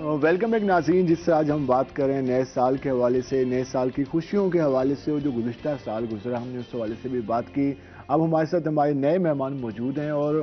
Welcome back ناظرین، جس سے آج ہم بات کریں نئے سال کے حوالے سے، نئے سال کی خوشیوں کے حوالے سے، اور جو گزشتہ سال گزرا ہم نے اس حوالے سے بھی بات کی۔ اب ہمارے ساتھ ہمارے نئے مہمان موجود ہیں، اور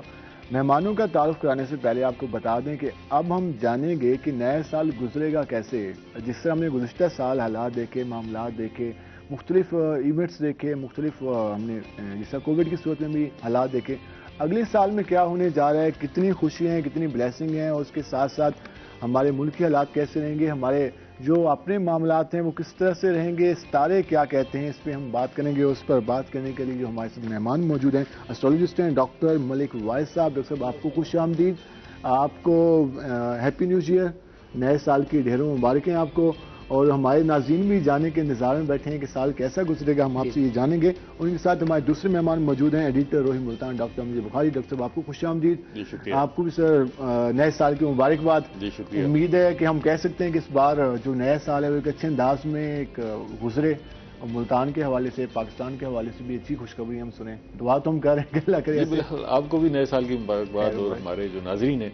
مہمانوں کا تعارف کرانے سے پہلے آپ کو بتا دیں کہ اب ہم جانیں گے کہ نئے سال گزرے گا کیسے۔ جس طرح ہم نے گزشتہ سال حالات دیکھے، معاملات دیکھے، مختلف ایونٹس دیکھے، مختلف ہم نے جس طرح کووڈ کی صورت میں بھی حالات دیکھے، اگلے سال میں کیا ہونے جا رہا ہے، کتنی خوشیاں ہیں، کتنی بلیسنگ ہیں، اور اس کے ساتھ ساتھ ہمارے ملک کے حالات کیسے رہیں گے، ہمارے جو اپنے معاملات ہیں وہ کس طرح سے رہیں گے، ستارے کیا کہتے ہیں، اس پہ ہم بات کریں گے۔ اس پر بات کرنے کے لیے جو ہمارے ساتھ مہمان موجود ہیں، اسٹرالوجسٹ ہیں ڈاکٹر ملک وائز صاحب۔ ڈاکٹر صاحب، آپ کو خوش آمدید، آپ کو ہیپی نیو ایئر، نئے سال کی ڈھیروں مبارکیں آپ کو۔ اور ہمارے ناظرین بھی جانے کے انتظار میں بیٹھے ہیں کہ سال کیسا گزرے گا، ہم آپ سے یہ جانیں گے۔ اور ان کے ساتھ ہمارے دوسرے مہمان موجود ہیں، ایڈیٹر روہی ملتان، ڈاکٹر امجد بخاری۔ ڈاکٹر صاحب، آپ کو خوش آمدید۔ جی شکریہ۔ آپ کو بھی سر نئے سال کی مبارکباد۔ جی شکریہ۔ امید ہے کہ ہم کہہ سکتے ہیں کہ اس بار جو نیا سال ہے وہ ایک اچھے انداز میں ایک گزرے، اور ملتان کے حوالے سے، پاکستان کے حوالے سے بھی اچھی خوشخبری ہم سنیں۔ دعا تو ہم کر رہے ہیں کہ اللہ کرے۔ بالکل، آپ کو بھی نئے سال کی مبارکباد، اور ہمارے جو ناظرین ہیں،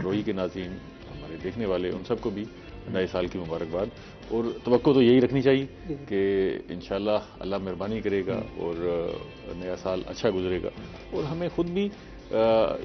روہی کے ناظرین، ہمارے دیکھنے والے، ان سب کو بھی نئے سال کی مبارکباد۔ اور توقع تو یہی رکھنی چاہیے کہ انشاءاللہ اللہ مہربانی کرے گا اور نیا سال اچھا گزرے گا، اور ہمیں خود بھی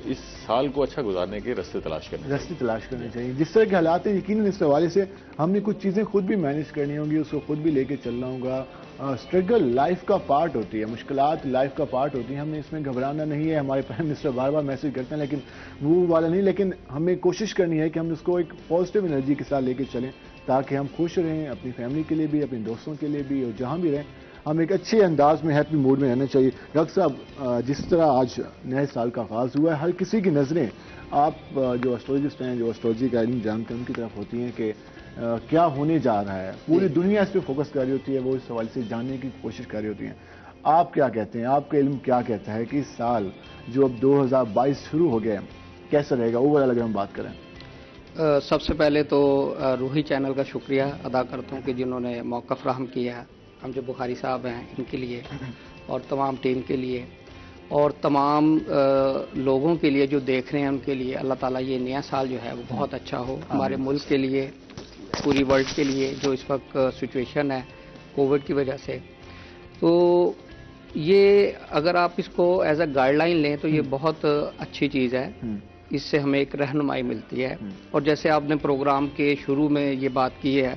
اس سال کو اچھا گزارنے کے راستے تلاش کرنے چاہیے۔ جس طرح کے حالات ہیں، یقیناً اس حوالے سے ہم نے کچھ چیزیں خود بھی مینیج کرنی ہوں گی، اس کو خود بھی لے کے چلنا ہوگا۔ اسٹرگل لائف کا پارٹ ہوتی ہے، مشکلات لائف کا پارٹ ہوتی ہیں، ہم نے اس میں گھبرانا نہیں ہے۔ ہمارے پرائم منسٹر بار بار میسج کرتے ہیں، لیکن وہ والا نہیں، لیکن ہمیں کوشش کرنی ہے کہ ہم اس کو ایک پازیٹیو انرجی کے ساتھ لے کے چلیں، تاکہ ہم خوش رہیں، اپنی فیملی کے لیے بھی، اپنے دوستوں کے لیے بھی، اور جہاں بھی رہیں ہم ایک اچھے انداز میں ہیپی موڈ میں رہنا چاہیے۔ ڈاکٹر صاحب، جس طرح آج نئے سال کا آغاز ہوا ہے، ہر کسی کی نظریں آپ جو اسٹرالوجسٹ ہیں، جو اسٹرالوجی کا علم جانتے ہیں، ان کی طرف ہوتی ہیں کہ کیا ہونے جا رہا ہے۔ پوری دنیا اس پہ فوکس کر رہی ہوتی ہے، وہ اس حوالے سے جاننے کی کوشش کر رہی ہوتی ہیں۔ آپ کیا کہتے ہیں، آپ کا علم کیا کہتا ہے کہ اس سال جو اب 2022 شروع ہو گیا ہے کیسا رہے گا، اوور آل اگر ہم بات کریں؟ سب سے پہلے تو روہی چینل کا شکریہ ادا کرتا ہوں کہ جنہوں نے موقع فراہم کیا ہے، ہم جو بخاری صاحب ہیں ان کے لیے، اور تمام ٹیم کے لیے، اور تمام لوگوں کے لیے جو دیکھ رہے ہیں ان کے لیے۔ اللہ تعالیٰ یہ نیا سال جو ہے وہ بہت اچھا ہو ہمارے ملک کے لیے، پوری ورلڈ کے لیے، جو اس وقت سچویشن ہے کووڈ کی وجہ سے۔ تو یہ اگر آپ اس کو ایز اے گائیڈ لائن لیں تو یہ بہت اچھی چیز ہے، اس سے ہمیں ایک رہنمائی ملتی ہے۔ اور جیسے آپ نے پروگرام کے شروع میں یہ بات کی ہے،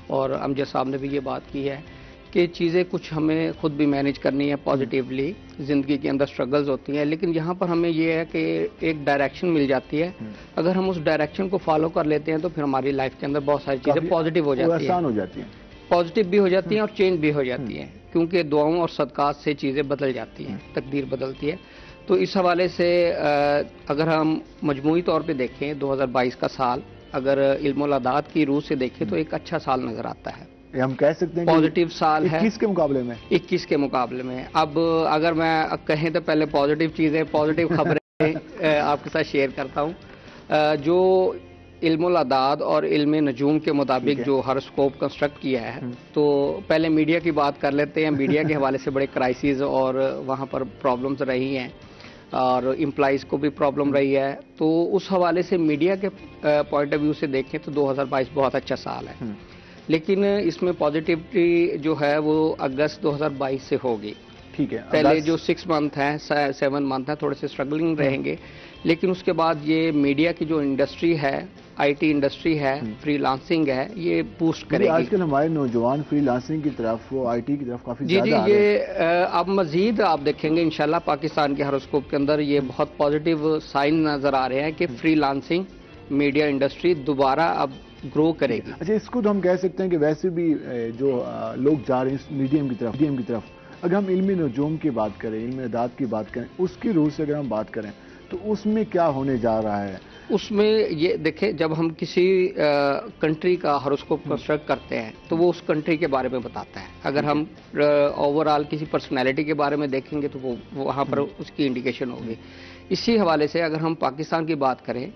اور امجد صاحب نے بھی یہ بات کی ہے کہ چیزیں کچھ ہمیں خود بھی مینیج کرنی ہے پازیٹیولی۔ زندگی کے اندر سٹرگلز ہوتی ہیں، لیکن یہاں پر ہمیں یہ ہے کہ ایک ڈائریکشن مل جاتی ہے۔ اگر ہم اس ڈائریکشن کو فالو کر لیتے ہیں تو پھر ہماری لائف کے اندر بہت ساری چیزیں پازیٹیو ہو جاتی ہیں، آسان ہو جاتی ہیں، پازیٹیو بھی ہو جاتی ہیں اور چینج بھی ہو جاتی ہیں، کیونکہ دعاؤں اور صدقات سے چیزیں بدل جاتی ہیں، تقدیر بدلتی ہے۔ تو اس حوالے سے اگر ہم مجموعی طور پہ دیکھیں 2022 کا سال، اگر علم الاعداد کی روح سے دیکھیں تو ایک اچھا سال نظر آتا ہے۔ ہم کہہ سکتے ہیں پازیٹیو سال ہے 21 کے مقابلے میں، 21 کے مقابلے میں۔ اب اگر میں کہیں تو پہلے پازیٹیو چیزیں، پازیٹیو خبریں آپ کے ساتھ شیئر کرتا ہوں۔ جو علم الاعداد اور علم نجوم کے مطابق جو ہاراسکوپ کنسٹرکٹ کیا ہے، تو پہلے میڈیا کی بات کر لیتے ہیں۔ میڈیا کے حوالے سے بڑے کرائسز اور وہاں پر پرابلمز رہی ہیں، اور امپلائیز کو بھی پرابلم رہی ہے۔ تو اس حوالے سے میڈیا کے پوائنٹ آف ویو سے دیکھیں تو 2022 بہت اچھا سال ہے، لیکن اس میں پازیٹیوٹی جو ہے وہ اگست 2022 سے ہوگی۔ ٹھیک ہے، پہلے جو 6 منتھ ہیں، 7 منتھ ہیں، تھوڑے سے اسٹرگلنگ رہیں گے، لیکن اس کے بعد یہ میڈیا کی جو انڈسٹری ہے، آئی ٹی انڈسٹری ہے، فری لانسنگ ہے، یہ بوسٹ کرے گی۔ آج کل ہمارے نوجوان فری لانسنگ کی طرف، وہ آئی ٹی کی طرف کافی زیادہ جی یہ اب مزید آپ دیکھیں گے انشاءاللہ پاکستان کے ہاراسکوپ کے اندر یہ بہت پازیٹیو سائن نظر آ رہے ہیں کہ فری لانسنگ میڈیا انڈسٹری دوبارہ اب گرو کرے گی۔ اچھا، اس کو تو ہم کہہ سکتے ہیں کہ ویسے بھی جو لوگ جا رہے ہیں اس میڈیم کی طرف، اگر ہم علم نجوم کی بات کریں، علم اعداد کی بات کریں، اس کی روح سے اگر ہم بات کریں تو اس میں کیا ہونے جا رہا ہے؟ اس میں یہ دیکھیں، جب ہم کسی کنٹری کا ہاراسکوپ کنسٹرکٹ کرتے ہیں تو وہ اس کنٹری کے بارے میں بتاتا ہے۔ اگر ہم اوور آل کسی پرسنالٹی کے بارے میں دیکھیں گے تو وہ وہاں پر اس کی انڈیکیشن ہوگی۔ اسی حوالے سے اگر ہم پاکستان کی بات کریں،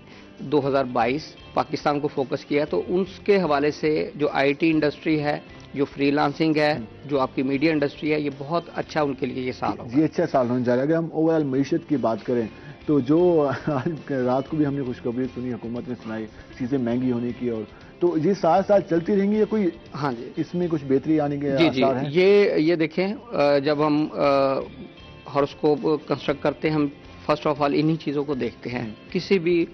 2022 پاکستان کو فوکس کیا تو اس کے حوالے سے جو آئی ٹی انڈسٹری ہے، جو فری لانسنگ ہے، جو آپ کی میڈیا انڈسٹری ہے، یہ بہت اچھا ان کے لیے یہ سال ہوگا۔ یہ اچھا سال ہونے جا رہا ہے۔ اگر ہم اوور آل معیشت کی بات کریں تو جو آج رات کو بھی ہم نے خوشخبری سنی، حکومت نے سنائی چیزیں مہنگی ہونے کی، اور تو یہ ساتھ ساتھ چلتی رہیں گی یا کوئی ہاں جی اس میں کچھ بہتری آنے کے جی آثار ہیں؟ یہ دیکھیں جب ہم ہاروسکوپ کنسٹرکٹ کرتے ہیں ہم فرسٹ آف آل انہی چیزوں کو دیکھتے ہیں. کسی بھی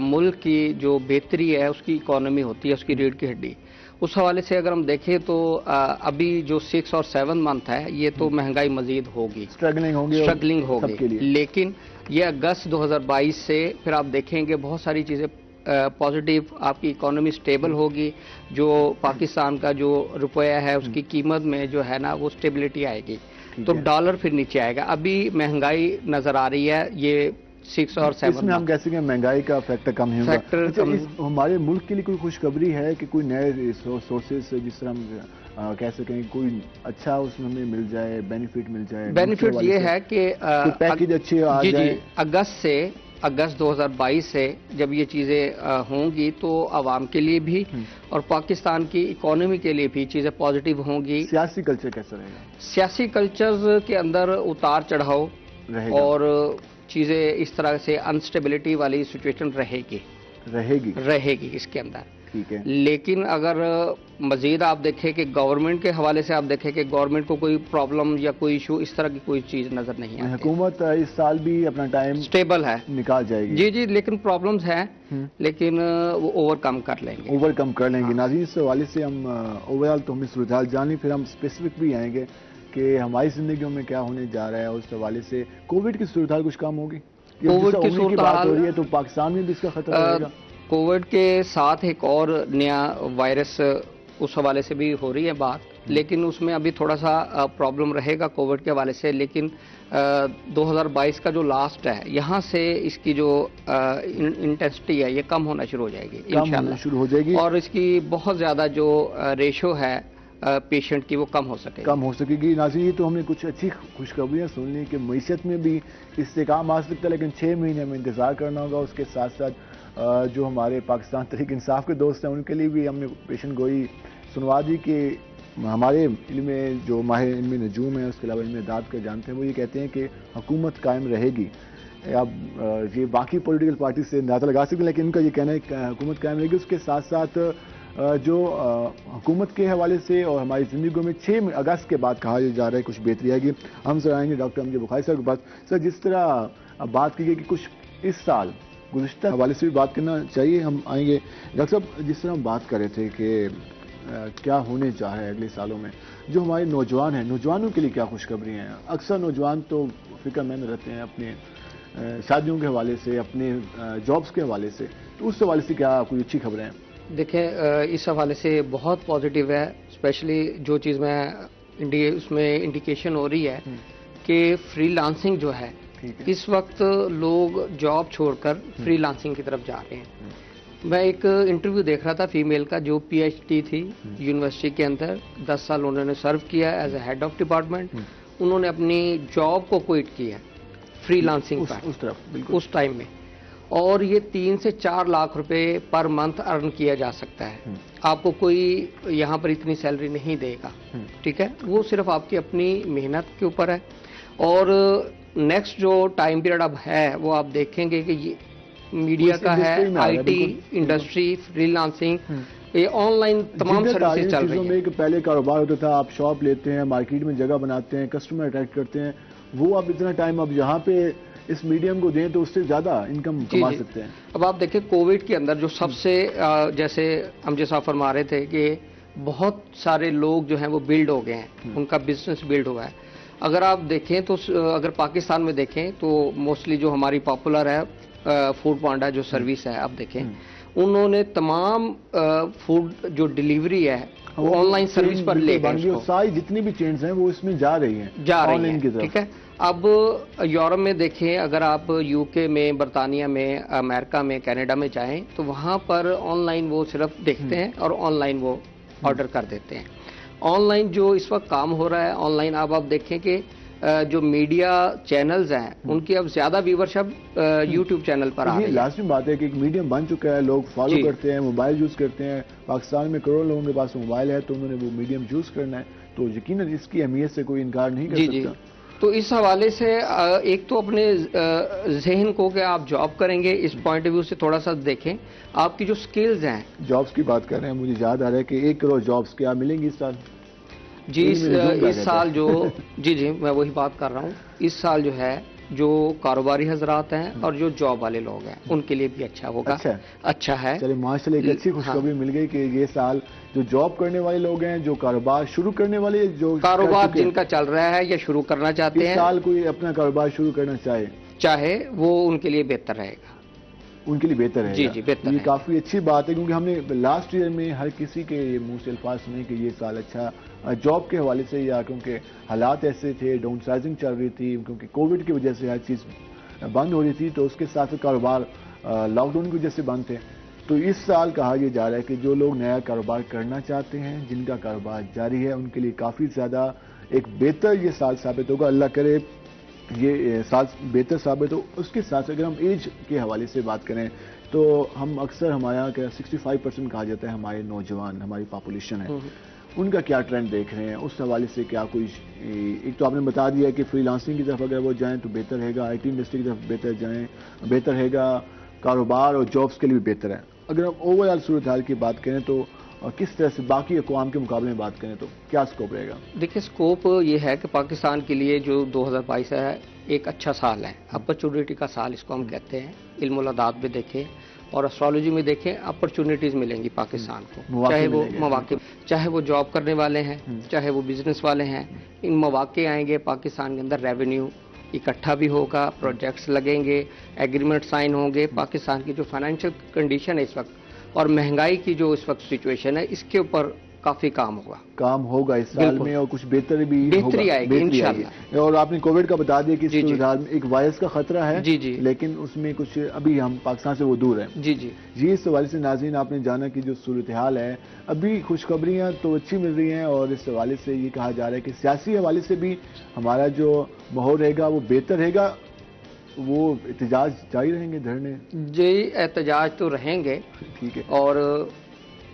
ملک کی جو بہتری ہے اس کی اکانومی ہوتی ہے، اس کی ریڑھ کی ہڈی. اس حوالے سے اگر ہم دیکھیں تو ابھی جو 6 اور 7 منتھ ہے یہ تو مہنگائی مزید ہوگی، اسٹرگلنگ ہوگی، لیکن یہ اگست 2022 سے پھر آپ دیکھیں گے بہت ساری چیزیں پازیٹیو، آپ کی اکانومی سٹیبل ہوگی. جو پاکستان کا جو روپیہ ہے اس کی قیمت میں جو ہے نا وہ سٹیبلٹی آئے گی، تو ڈالر پھر نیچے آئے گا. ابھی مہنگائی نظر آ رہی ہے یہ 6 اور 7 اس میں ہم کہہ سکیں مہنگائی کا فیکٹر کم ہی ہوگا. ہمارے ملک کے لیے کوئی خوشخبری ہے کہ کوئی نئے سورسز جس طرح ہم کہہ سکیں کوئی اچھا اس میں ہمیں مل جائے، بینیفٹ مل جائے؟ بینیفٹ یہ ہے کہ پیکیج اچھے آ جائیں. اگست 2022 سے جب یہ چیزیں ہوں گی تو عوام کے لیے بھی اور پاکستان کی اکانومی کے لیے بھی چیزیں پازیٹیو ہوں گی. سیاسی کلچر کیسا رہے گا؟ سیاسی کلچرز کے اندر اتار چڑھاؤ اور چیزیں اس طرح سے انسٹیبلٹی والی سچویشن رہے گی اس کے اندر. ٹھیک ہے. لیکن اگر مزید آپ دیکھیں کہ گورنمنٹ کے حوالے سے آپ دیکھیں کہ گورنمنٹ کو کوئی پرابلم یا کوئی ایشو اس طرح کی کوئی چیز نظر نہیں آتی. حکومت اس سال بھی اپنا ٹائم سٹیبل ہے، نکال جائے گی. جی لیکن پرابلمز ہیں لیکن وہ اوور کم کر لیں گے. ناظرین اس حوالے سے ہم اوورآل تو ہمیں صورتحال جان لی، پھر ہم اسپیسیفک بھی آئیں گے کہ ہماری زندگیوں میں کیا ہونے جا رہا ہے. اس حوالے سے کووڈ کی صورتحال کچھ کم ہوگی؟ کووڈ کی صورتحال ہو رہی ہے تو پاکستان میں بھی اس کا خطرہ رہے گا؟ کووڈ کے ساتھ ایک اور نیا وائرس اس حوالے سے بھی ہو رہی ہے بات، لیکن اس میں ابھی تھوڑا سا پرابلم رہے گا کووڈ کے حوالے سے. لیکن 2022 کا جو لاسٹ ہے یہاں سے اس کی جو انٹینسٹی ہے یہ کم ہونا شروع ہو جائے گی انشاءاللہ، اور اس کی بہت زیادہ جو ریشو ہے پیشنٹ کی وہ کم ہو سکے گی. ناظرین یہ تو ہم نے کچھ اچھی خوشخبریاں سن لی کہ معیشت میں بھی استحکام آ سکتا ہے، لیکن 6 مہینے ہمیں انتظار کرنا ہوگا. اس کے ساتھ ساتھ جو ہمارے پاکستان تحریک انصاف کے دوست ہیں ان کے لیے بھی ہم نے پیشن گوئی سنوا دی کہ ہمارے علم جو ماہر علم نجوم ہیں، اس کے علاوہ علم اعداد کا جانتے ہیں، وہ یہ کہتے ہیں کہ حکومت قائم رہے گی. اب یہ باقی پولیٹیکل پارٹی سے اندازہ لگا سکتے ہیں، لیکن ان کا یہ کہنا ہے کہ حکومت قائم رہے گی. اس کے ساتھ ساتھ جو حکومت کے حوالے سے اور ہماری زندگیوں میں 6 اگست کے بعد کہا جا رہا ہے کچھ بہتری آئے گی. ہم سر آئیں گے ڈاکٹر امجد بخاری صاحب کے پاس. سر جس طرح بات کی گئی کہ کچھ اس سال گزشتہ حوالے سے بھی بات کرنا چاہیے، ہم آئیں گے. ڈاکٹر صاحب جس طرح ہم بات کر رہے تھے کہ کیا ہونے جا رہا ہے اگلے سالوں میں، جو ہمارے نوجوان ہیں نوجوانوں کے لیے کیا خوشخبری ہیں؟ اکثر نوجوان تو فکر مند رہتے ہیں اپنے شادیوں کے حوالے سے، اپنے جابز کے حوالے سے، تو اس حوالے سے کیا کوئی اچھی خبریں ہیں؟ دیکھیں اس حوالے سے بہت پازیٹیو ہے. اسپیشلی جو چیز اس میں انڈیکیشن ہو رہی ہے کہ فری لانسنگ جو ہے اس وقت لوگ جاب چھوڑ کر فری لانسنگ کی طرف جا رہے ہیں. میں ایک انٹرویو دیکھ رہا تھا فیمیل کا جو پی ایچ ڈی تھی یونیورسٹی کے اندر، 10 سال انہوں نے سرو کیا as a head of department. انہوں نے اپنی جاب کو کوئٹ کیا فری لانسنگ پر اس ٹائم میں، اور یہ 3 سے 4 لاکھ روپے پر منتھ ارن کیا جا سکتا ہے. آپ کو کوئی یہاں پر اتنی سیلری نہیں دے گا، ٹھیک ہے، وہ صرف آپ کی اپنی محنت کے اوپر ہے. اور نیکسٹ جو ٹائم پیریڈ اب ہے وہ آپ دیکھیں گے کہ یہ میڈیا کا ہے، I T industry, free lancing, یہ آن لائن تمام سروسز چل رہی ہیں. پہلے کاروبار ہوتا تھا، آپ شاپ لیتے ہیں، مارکیٹ میں جگہ بناتے ہیں، کسٹمر اٹریکٹ کرتے ہیں، وہ اب اتنا ٹائم اب یہاں پہ اس میڈیم کو دیں تو اس سے زیادہ انکم کما سکتے ہیں. اب آپ دیکھیں کووڈ کے اندر جو سب سے جیسے امجد صاحب فرما رہے تھے کہ بہت سارے لوگ جو ہیں وہ بلڈ ہو گئے ہیں، ان کا بزنس بلڈ ہوا ہے. اگر آپ دیکھیں تو اگر پاکستان میں دیکھیں تو موسٹلی جو ہماری پاپولر ہے فوڈ پانڈا جو سروس ہے، آپ دیکھیں انہوں نے تمام فوڈ جو ڈیلیوری ہے وہ آن لائن سروس پر لے گئے. ساری جتنی بھی چینز ہیں وہ اس میں جا رہی ہیں، ٹھیک ہے. اب یورپ میں دیکھیں، اگر آپ یو کے میں، برطانیہ میں، امریکہ میں، کینیڈا میں جائیں تو وہاں پر آن لائن وہ صرف دیکھتے ہیں اور آن لائن وہ آرڈر کر دیتے ہیں. آن لائن جو اس وقت کام ہو رہا ہے آن لائن، اب آپ دیکھیں کہ جو میڈیا چینلز ہیں ان کی اب زیادہ ویورشپ یوٹیوب چینل پر آ رہی ہے. لازمی بات ہے کہ ایک میڈیم بن چکا ہے، لوگ فالو کرتے ہیں، موبائل یوز کرتے ہیں. پاکستان میں کروڑوں لوگوں کے پاس موبائل ہے تو انہوں نے وہ میڈیم یوز کرنا ہے، تو یقیناً اس کی اہمیت سے کوئی انکار نہیں کر سکتا. تو اس حوالے سے ایک تو اپنے ذہن کو کہ آپ جاب کریں گے اس پوائنٹ آف ویو سے تھوڑا سا دیکھیں آپ کی جو سکلز ہیں. جابس کی بات کر رہے ہیں, مجھے یاد آ رہا ہے کہ 1 کروڑ جابس کیا ملیں گی اس سال؟ جی اس سال جو جی میں وہی بات کر رہا ہوں. اس سال جو ہے جو کاروباری حضرات ہیں اور جو جاب والے لوگ ہیں ان کے لیے بھی اچھا ہوگا. اچھا ہے. چلے ماشاءاللہ ایک اچھی خوشخبری مل گئی کہ یہ سال جو جاب کرنے والے لوگ ہیں, جو کاروبار شروع کرنے والے, جو کاروبار جن کا چل رہا ہے یا شروع کرنا چاہتے ہیں, اس سال کوئی اپنا کاروبار شروع کرنا چاہے وہ ان کے لیے بہتر رہے گا. ان کے لیے بہتر ہے. جی بہتر. یہ کافی اچھی بات ہے کیونکہ ہم نے لاسٹ ایئر میں ہر کسی کے منہ سے الفاظ سنے کہ یہ سال اچھا جاب کے حوالے سے, یا کیونکہ حالات ایسے تھے, ڈاؤن سائزنگ چل رہی تھی, کیونکہ کووڈ کی وجہ سے ہر چیز بند ہو رہی تھی, تو اس کے ساتھ کاروبار لاک ڈاؤن کی وجہ سے بند تھے. تو اس سال کہا یہ جا رہا ہے کہ جو لوگ نیا کاروبار کرنا چاہتے ہیں, جن کا کاروبار جاری ہے, ان کے لیے کافی زیادہ ایک بہتر یہ سال ثابت ہوگا. اللہ کرے یہ سال بہتر ثابت ہو. اس کے ساتھ اگر ہم ایج کے حوالے سے بات کریں تو ہم اکثر ہمارے یہاں 65% کہا جاتا ہے ہمارے نوجوان, ہماری پاپولیشن ہے, ان کا کیا ٹرینڈ دیکھ رہے ہیں؟ اس حوالے سے کیا کوئی, ایک تو آپ نے بتا دیا کہ فری لانسنگ کی طرف اگر وہ جائیں تو بہتر رہے گا, آئی ٹی انڈسٹری کی طرف بہتر رہے گا, کاروبار اور جابس کے لیے بھی بہتر ہے. اگر ہم اوور آل صورتحال کی بات کریں تو کس طرح سے باقی اقوام کے مقابلے میں بات کریں تو کیا سکوپ رہے گا؟ دیکھیں سکوپ یہ ہے کہ پاکستان کے لیے جو 2022 ہے ایک اچھا سال ہے, اپرچونٹی کا سال اس کو ہم کہتے ہیں. علم الادات بھی دیکھیں اور اسٹرالوجی میں دیکھیں, اپرچونٹیز ملیں گی پاکستان کو, چاہے وہ مواقع, چاہے وہ جاب کرنے والے ہیں, چاہے وہ بزنس والے ہیں. ان مواقع آئیں گے پاکستان کے اندر, ریونیو اکٹھا بھی ہوگا, پروجیکٹس لگیں گے, ایگریمنٹ سائن ہوں گے. پاکستان کی جو فائنینشیل کنڈیشن ہے اس وقت اور مہنگائی کی جو اس وقت سچویشن ہے, اس کے اوپر کافی کام ہوگا اس سال میں, اور کچھ بہتر بھی بہتری آئے گی انشاءاللہ. اور آپ نے کووڈ کا بتا دیا کہ اس صورتحال میں ایک وائرس کا خطرہ ہے, جی لیکن اس میں کچھ ابھی ہم پاکستان سے وہ دور ہیں. جی اس حوالے سے ناظرین آپ نے جانا کہ جو صورتحال ہے ابھی خوشخبریاں تو اچھی مل رہی ہیں, اور اس حوالے سے یہ کہا جا رہا ہے کہ سیاسی حوالے سے بھی ہمارا جو ماحول رہے گا وہ بہتر رہے گا. وہ احتجاج جاری رہیں گے, دھرنے؟ جی احتجاج تو رہیں گے. ٹھیک ہے. اور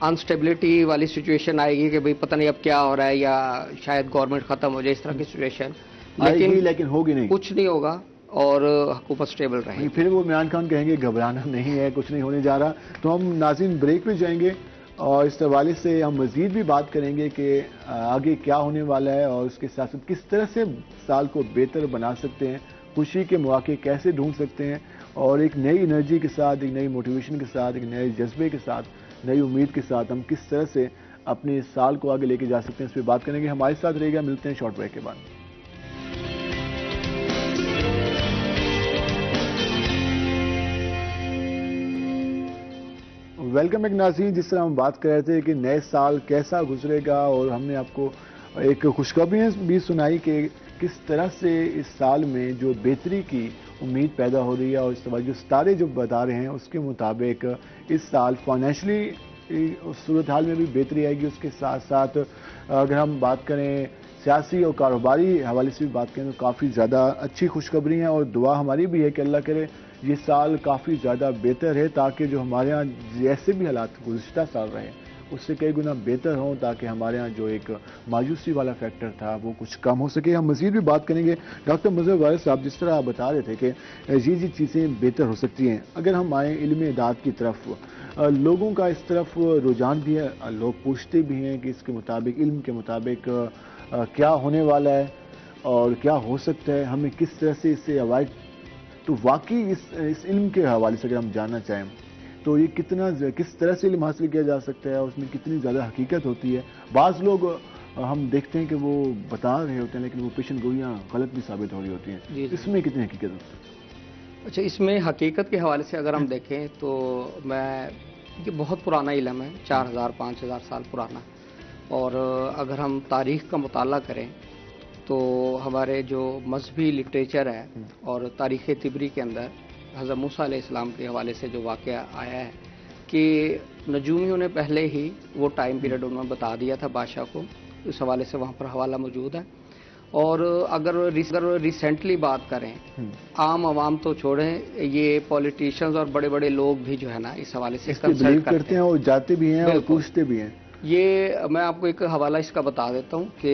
انسٹیبلٹی والی سچویشن آئے گی کہ بھئی پتہ نہیں اب کیا ہو رہا ہے, یا شاید گورنمنٹ ختم ہو جائے, اس طرح کی سچویشن, لیکن ہوگی نہیں, کچھ نہیں ہوگا اور حکومت سٹیبل رہے گی. پھر وہ عمران خان کہیں گے گھبرانا نہیں ہے, کچھ نہیں ہونے جا رہا. تو ہم ناظرین بریک پہ جائیں گے اور اس حوالے سے ہم مزید بھی بات کریں گے کہ آگے کیا ہونے والا ہے, اور اس کے ساتھ ساتھ کس طرح سے سال کو بہتر بنا سکتے ہیں, خوشی کے مواقع کیسے ڈھونڈ سکتے ہیں, اور ایک نئی انرجی کے ساتھ, ایک نئی موٹیویشن کے ساتھ, ایک نئے جذبے کے ساتھ, نئی امید کے ساتھ ہم کس طرح سے اپنے سال کو آگے لے کے جا سکتے ہیں, اس پہ بات کریں گے. ہمارے ساتھ رہے گا, ملتے ہیں شارٹ بریک کے بعد. ویلکم ایک ناظرین. جس طرح ہم بات کر رہے تھے کہ نئے سال کیسا گزرے گا, اور ہم نے آپ کو ایک خوشخبریاں بھی سنائی کہ کس طرح سے اس سال میں جو بہتری کی امید پیدا ہو رہی ہے, اور اس طرح جو ستارے جو بتا رہے ہیں اس کے مطابق اس سال فائنینشلی صورتحال میں بھی بہتری آئے گی. اس کے ساتھ ساتھ اگر ہم بات کریں سیاسی اور کاروباری حوالے سے بھی بات کریں تو کافی زیادہ اچھی خوشخبری ہیں, اور دعا ہماری بھی ہے کہ اللہ کرے یہ سال کافی زیادہ بہتر ہے, تاکہ جو ہمارے ہاں جیسے بھی حالات گزشتہ سال رہے اس سے کئی گنا بہتر ہوں, تاکہ ہمارے ہاں جو ایک مایوسی والا فیکٹر تھا وہ کچھ کم ہو سکے. ہم مزید بھی بات کریں گے. ڈاکٹر مظہر وارث صاحب, جس طرح آپ بتا رہے تھے کہ یہ چیزیں بہتر ہو سکتی ہیں, اگر ہم آئیں علم اعداد کی طرف, لوگوں کا اس طرف رجحان بھی ہے, لوگ پوچھتے بھی ہیں کہ اس کے مطابق, علم کے مطابق کیا ہونے والا ہے اور کیا ہو سکتا ہے, ہمیں کس طرح سے اس سے اوائڈ. تو واقعی اس علم کے حوالے سے اگر ہم جاننا چاہیں تو یہ کس طرح سے علم حاصل کیا جا سکتا ہے, اس میں کتنی زیادہ حقیقت ہوتی ہے. بعض لوگ ہم دیکھتے ہیں کہ وہ بتا رہے ہوتے ہیں لیکن وہ پیشن گوئیاں غلط بھی ثابت ہو رہی ہوتی ہیں. اس میں کتنی حقیقت ہوتی ہے؟ اچھا, اس میں حقیقت کے حوالے سے اگر ہم دیکھیں تو یہ بہت پرانا علم ہے, 4000-5000 سال پرانا. اور اگر ہم تاریخ کا مطالعہ کریں تو ہمارے جو مذہبی لٹریچر ہے اور تاریخ طبری کے اندر حضرت موسیٰ علیہ السلام کے حوالے سے جو واقعہ آیا ہے کہ نجومیوں نے پہلے ہی وہ ٹائم پیریڈ انہوں نے بتا دیا تھا بادشاہ کو, اس حوالے سے وہاں پر حوالہ موجود ہے. اور اگر ریسنٹلی بات کریں, عام عوام تو چھوڑیں, یہ پولیٹیشنز اور بڑے بڑے لوگ بھی جو ہے نا اس حوالے سے کنسلٹ کرتے ہیں اور جاتے بھی ہیں اور پوچھتے بھی ہیں. یہ میں آپ کو ایک حوالہ اس کا بتا دیتا ہوں کہ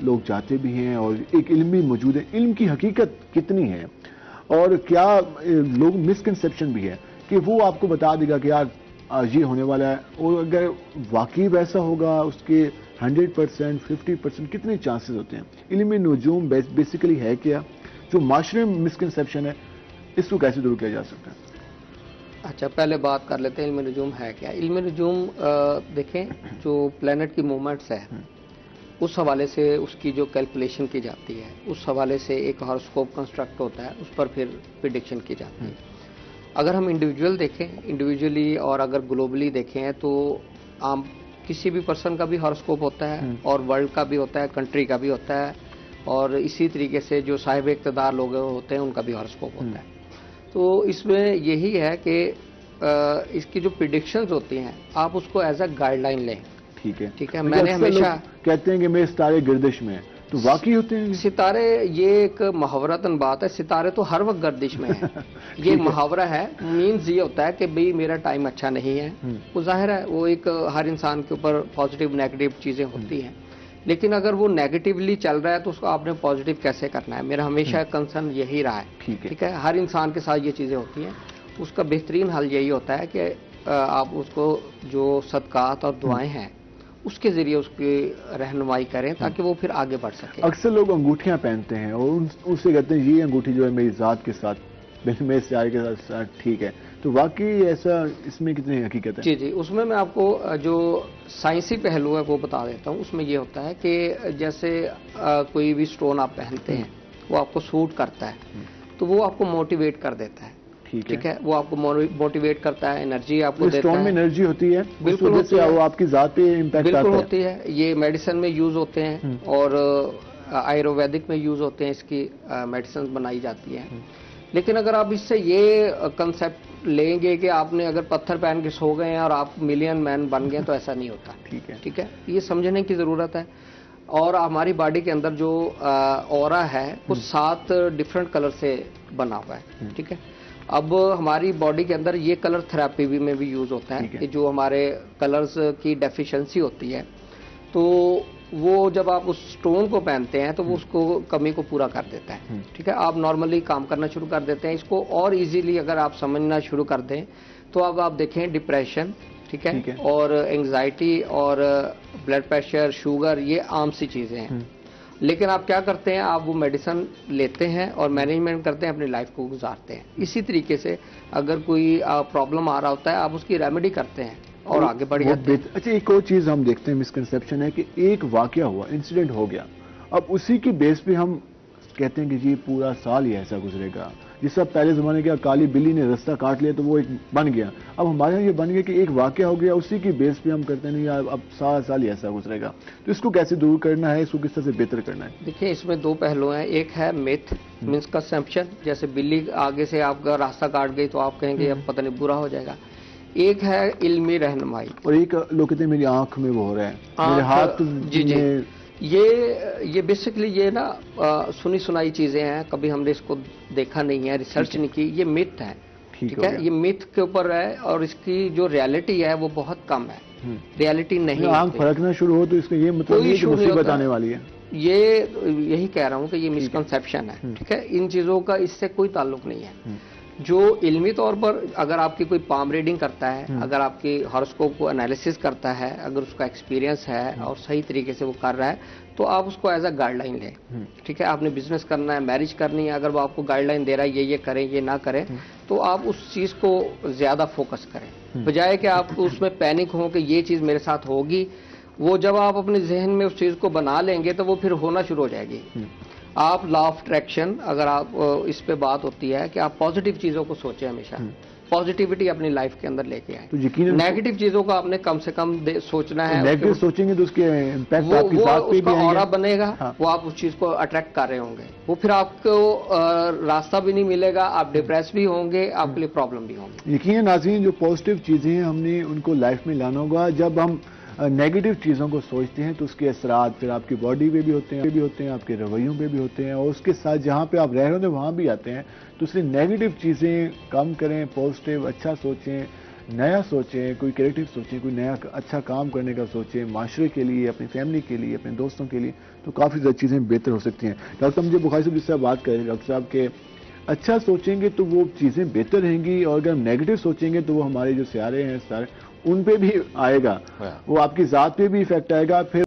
لوگ جاتے بھی ہیں اور ایک علم بھی موجود ہے. علم کی حقیقت کتنی ہے اور کیا لوگ مسکنسیپشن بھی ہے کہ وہ آپ کو بتا دے گا کہ یار یہ ہونے والا ہے, اور اگر واقعی ویسا ہوگا اس کے 100%, 50% کتنے چانسز ہوتے ہیں. علم نجوم بیسیکلی ہے کیا, جو معاشرے میں مسکنسیپشن ہے اس کو کیسے دور کیا جا سکتا ہے؟ اچھا, پہلے بات کر لیتے ہیں علم نجوم ہے کیا. علم نجوم دیکھیں جو پلانٹ کی موومنٹس ہے اس حوالے سے اس کی جو کیلکولیشن کی جاتی ہے, اس حوالے سے ایک ہاروسکوپ کنسٹرکٹ ہوتا ہے, اس پر پھر پریڈکشن کی جاتی ہے. اگر ہم انڈیویجول دیکھیں انڈیویجولی اور اگر گلوبلی دیکھیں تو عام کسی بھی پرسن کا بھی ہاروسکوپ ہوتا ہے اور ورلڈ کا بھی ہوتا ہے, کنٹری کا بھی ہوتا ہے, اور اسی طریقے سے جو صاحب اقتدار لوگ ہوتے ہیں ان کا بھی ہاروسکوپ ہوتا ہے. تو اس میں یہی ہے کہ اس کی جو پریڈکشنز ہوتی ہیں آپ اس کو ایز اے گائیڈ لائن لیں. ٹھیک ہے, میں نے ہمیشہ کہتے ہیں کہ میرے ستارے گردش میں, تو واقعی ہوتے ہیں ستارے, یہ ایک محاورتاً بات ہے, ستارے تو ہر وقت گردش میں ہیں. یہ محاورہ ہے, مینز یہ ہوتا ہے کہ بھئی میرا ٹائم اچھا نہیں ہے. وہ ظاہر ہے وہ ایک ہر انسان کے اوپر پازیٹیو نیگیٹو چیزیں ہوتی ہیں, لیکن اگر وہ نیگیٹیولی چل رہا ہے تو اس کو آپ نے پازیٹیو کیسے کرنا ہے. میرا ہمیشہ کنسرن یہی رہا ہے. ٹھیک ہے, ہر انسان کے ساتھ یہ چیزیں ہوتی ہیں. اس کا بہترین حل یہی ہوتا ہے کہ آپ اس کو جو صدقات اور دعائیں ہیں اس کے ذریعے اس کی رہنمائی کریں تاکہ وہ پھر آگے بڑھ سکے. اکثر لوگ انگوٹھیاں پہنتے ہیں اور ان سے کہتے ہیں یہ انگوٹھی جو ہے میری ذات کے ساتھ, میرے سیارے کے ساتھ ٹھیک ہے, تو واقعی ایسا اس میں کتنی حقیقت ہے؟ جی, اس میں میں آپ کو جو سائنسی پہلو ہے وہ بتا دیتا ہوں. اس میں یہ ہوتا ہے کہ جیسے کوئی بھی سٹون آپ پہنتے ہیں وہ آپ کو سوٹ کرتا ہے تو وہ آپ کو موٹیویٹ کر دیتا ہے. ٹھیک ہے, وہ آپ کو موٹیویٹ کرتا ہے, انرجی آپ کو دیتا ہے. سٹون میں انرجی ہوتی ہے, بالکل ہوتی ہے, وہ آپ کی ذات پہ امپیکٹ آتا ہے. بالکل ہوتی ہے. یہ میڈیسن میں یوز ہوتے ہیں اور آیورویدک میں یوز ہوتے ہیں, اس کی میڈیسن بنائی جاتی ہیں. لیکن اگر آپ اس سے یہ کنسیپٹ لیں گے کہ آپ نے اگر پتھر پہن کے سو گئے ہیں اور آپ ملین مین بن گئے تو ایسا نہیں ہوتا. ٹھیک ہے, یہ سمجھنے کی ضرورت ہے. اور ہماری باڈی کے اندر جو اورا ہے وہ 7 ڈفرنٹ کلر سے بنا ہوا ہے. ٹھیک ہے, اب ہماری باڈی کے اندر یہ کلر تھراپی میں بھی یوز ہوتا ہے کہ جو ہمارے کلرز کی ڈیفیشنسی ہوتی ہے تو وہ جب آپ اس سٹون کو پہنتے ہیں تو وہ اس کو کمی کو پورا کر دیتا ہے. ٹھیک ہے, آپ نارملی کام کرنا شروع کر دیتے ہیں. اس کو اور ایزیلی اگر آپ سمجھنا شروع کر دیں تو اب آپ دیکھیں ڈپریشن, ٹھیک ہے, اور انگزائٹی اور بلڈ پریشر, شوگر, یہ عام سی چیزیں ہیں. لیکن آپ کیا کرتے ہیں, آپ وہ میڈیسن لیتے ہیں اور مینجمنٹ کرتے ہیں, اپنی لائف کو گزارتے ہیں. اسی طریقے سے اگر کوئی پرابلم آ رہا ہوتا ہے آپ اس کی ریمیڈی کرتے ہیں اور آگے بڑھ جاتے ہیں. اچھا, ایک اور چیز ہم دیکھتے ہیں مسکنسیپشن ہے کہ ایک واقعہ ہوا, انسیڈنٹ ہو گیا, اب اسی کی بیس پہ ہم کہتے ہیں کہ جی پورا سال ہی ایسا گزرے گا. جس طرح پہلے زمانے کا کالی بلی نے رستہ کاٹ لیا تو وہ ایک بن گیا, اب ہمارے یہاں یہ بن گیا کہ ایک واقعہ ہو گیا, اسی کی بیس پہ ہم کرتے نہیں یار اب سال ہی ایسا گزرے گا. تو اس کو کیسے دور کرنا ہے, اس کو کس طرح سے بہتر کرنا ہے؟ دیکھیں اس میں 2 پہلو ہیں. ایک ہے میتھ, مسکنسیپشن, جیسے بلی آگے سے آپ کا راستہ کاٹ گئی تو آپ کہیں گے اب پتہ نہیں برا ہو جائے گا. ایک ہے علمی رہنمائی, اور ایک لوگ کہتے ہیں میری آنکھ میں وہ ہو رہا ہے, میرے ہاتھ. جی, یہ بیسکلی یہ نا سنی سنائی چیزیں ہیں, کبھی ہم نے اس کو دیکھا نہیں ہے, ریسرچ نہیں کی. یہ میتھ ہے. ٹھیک ہے, یہ میتھ کے اوپر ہے اور اس کی جو ریالٹی ہے وہ بہت کم ہے. ریالٹی نہیں, آنکھ پھڑکنا شروع ہو تو اس کا یہ مطلب نہیں کہ مصیبت آنے والی ہے. یہی کہہ رہا ہوں کہ یہ مسکنسیپشن ہے. ٹھیک ہے, ان چیزوں کا اس سے کوئی تعلق نہیں ہے. جو علمی طور پر اگر آپ کی کوئی پام ریڈنگ کرتا ہے, اگر آپ کی ہاروسکوپ کو انالیسس کرتا ہے, اگر اس کا ایکسپیرینس ہے اور صحیح طریقے سے وہ کر رہا ہے تو آپ اس کو ایز اے گائیڈ لائن لیں. ٹھیک ہے, آپ نے بزنس کرنا ہے, میرج کرنی ہے, اگر وہ آپ کو گائیڈ لائن دے رہا ہے یہ کریں یہ نہ کریں تو آپ اس چیز کو زیادہ فوکس کریں, بجائے کہ آپ اس میں پینک ہوں کہ یہ چیز میرے ساتھ ہوگی. وہ جب آپ اپنے ذہن میں اس چیز کو بنا لیں گے تو وہ پھر ہونا شروع ہو جائے گی. آپ لا آف اٹریکشن, اگر آپ اس پہ بات ہوتی ہے کہ آپ پازیٹیو چیزوں کو سوچیں, ہمیشہ پازیٹیوٹی اپنی لائف کے اندر لے کے آئیں. نیگیٹو چیزوں کو آپ نے کم سے کم سوچنا ہے. نیگیٹو سوچیں گے تو اس کے امپیکٹ آپ کی ذات پہ بھی آئے گا, اورا بنے گا, وہ آپ اس چیز کو اٹریکٹ کر رہے ہوں گے, وہ پھر آپ کو راستہ بھی نہیں ملے گا, آپ ڈپریس بھی ہوں گے, آپ کے لیے پرابلم بھی ہوں گے. یقیناً ناظرین, جو پازیٹیو چیزیں ہیں ہم نے ان کو لائف میں لانا ہوگا. جب ہم نیگیٹو چیزوں کو سوچتے ہیں تو اس کے اثرات پھر آپ کی باڈی پہ بھی ہوتے ہیں, آپ کے رویوں پہ بھی ہوتے ہیں, اور اس کے ساتھ جہاں پہ آپ رہ رہے ہوتے ہیں وہاں بھی آتے ہیں. تو اس لیے نیگیٹو چیزیں کم کریں, پازیٹیو اچھا سوچیں, نیا سوچیں، کوئی کریٹو سوچیں، کوئی نیا اچھا کام کرنے کا سوچیں، معاشرے کے لیے، اپنی فیملی کے لیے، اپنے دوستوں کے لیے، تو کافی زیادہ چیزیں بہتر ہو سکتی ہیں۔ ڈاکٹر صاحب مجھے بخاری صاحب جس طرح بات کریں ڈاکٹر صاحب کہ اچھا سوچیں گے تو وہ چیزیں بہتر رہیں گی، اور اگر ہم نیگیٹو سوچیں گے تو وہ ہمارے جو سیارے ہیں ان پہ بھی آئے گا، وہ آپ کی ذات پہ بھی افیکٹ آئے گا، پھر